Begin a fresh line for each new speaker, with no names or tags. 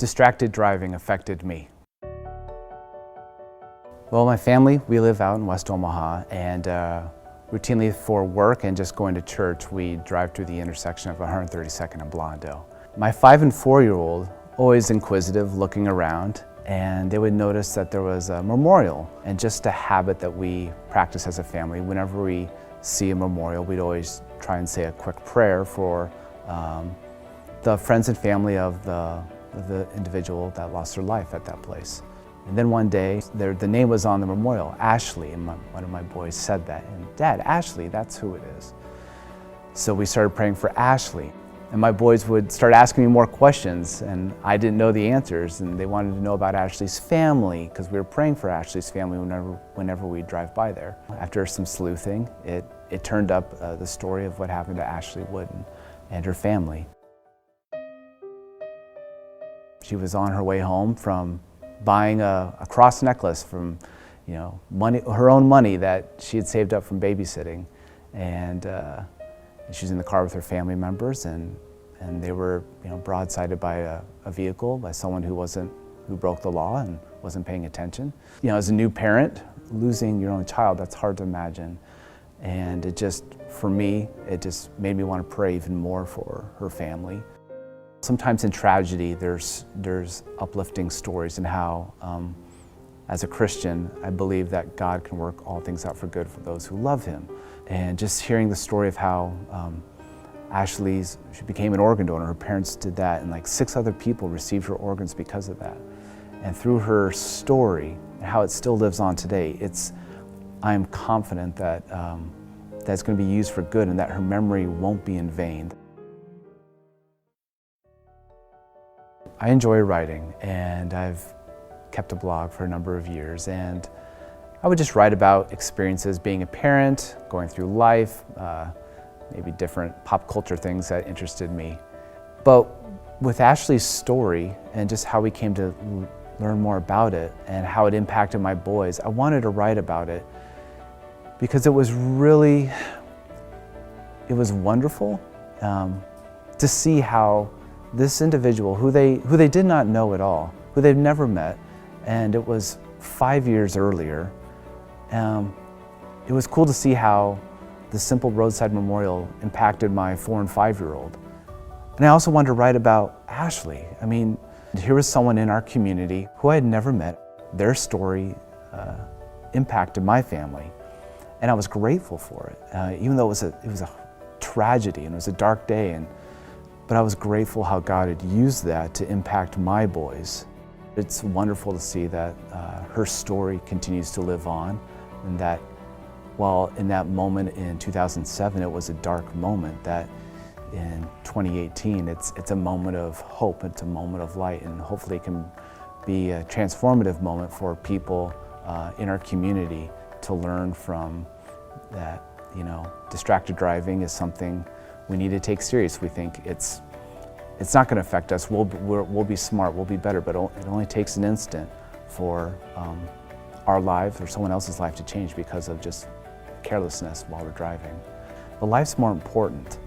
distracted driving affected me? Well, my family, we live out in West Omaha, and routinely for work and just going to church, we drive through the intersection of 132nd and Blondale. My 5- and 4-year-old, always inquisitive, looking around, and they would notice that there was a memorial, and just a habit that we practice as a family. Whenever we see a memorial, we'd always try and say a quick prayer for the friends and family of the individual that lost their life at that place. And then one day, the name was on the memorial, Ashley, and one of my boys said that, and Dad, Ashley, that's who it is. So we started praying for Ashley, and my boys would start asking me more questions, and I didn't know the answers, and they wanted to know about Ashley's family, because we were praying for Ashley's family whenever we drive by there. After some sleuthing, it turned up the story of what happened to Ashley Wooden and her family. She was on her way home from buying a cross necklace from, her own money that she had saved up from babysitting, and she was in the car with her family members, and they were, broadsided by a vehicle, by someone who broke the law and wasn't paying attention. As a new parent, losing your own child, that's hard to imagine, and for me, it just made me want to pray even more for her family. Sometimes in tragedy, there's uplifting stories, and how, as a Christian, I believe that God can work all things out for good for those who love Him. And just hearing the story of how she became an organ donor, her parents did that, and like 6 other people received her organs because of that. And through her story, and how it still lives on today, I am confident that that's going to be used for good, and that her memory won't be in vain. I enjoy writing, and I've kept a blog for a number of years, and I would just write about experiences being a parent, going through life, maybe different pop culture things that interested me. But with Ashley's story and just how we came to learn more about it and how it impacted my boys, I wanted to write about it because it was wonderful to see how this individual, who they did not know at all, who they'd never met, and it was 5 years earlier, it was cool to see how the simple roadside memorial impacted my 4- and 5-year-old. And I also wanted to write about Ashley. I mean, here was someone in our community who I had never met. Their story impacted my family, and I was grateful for it, even though it was a tragedy and it was a dark day. But I was grateful how God had used that to impact my boys. It's wonderful to see that her story continues to live on, and that while in that moment in 2007 it was a dark moment, that in 2018 it's a moment of hope, it's a moment of light, and hopefully it can be a transformative moment for people in our community to learn from that. Distracted driving is something we need to take serious. We think it's not going to affect us. We'll be smart, we'll be better, but it only takes an instant for our lives or someone else's life to change because of just carelessness while we're driving. But life's more important.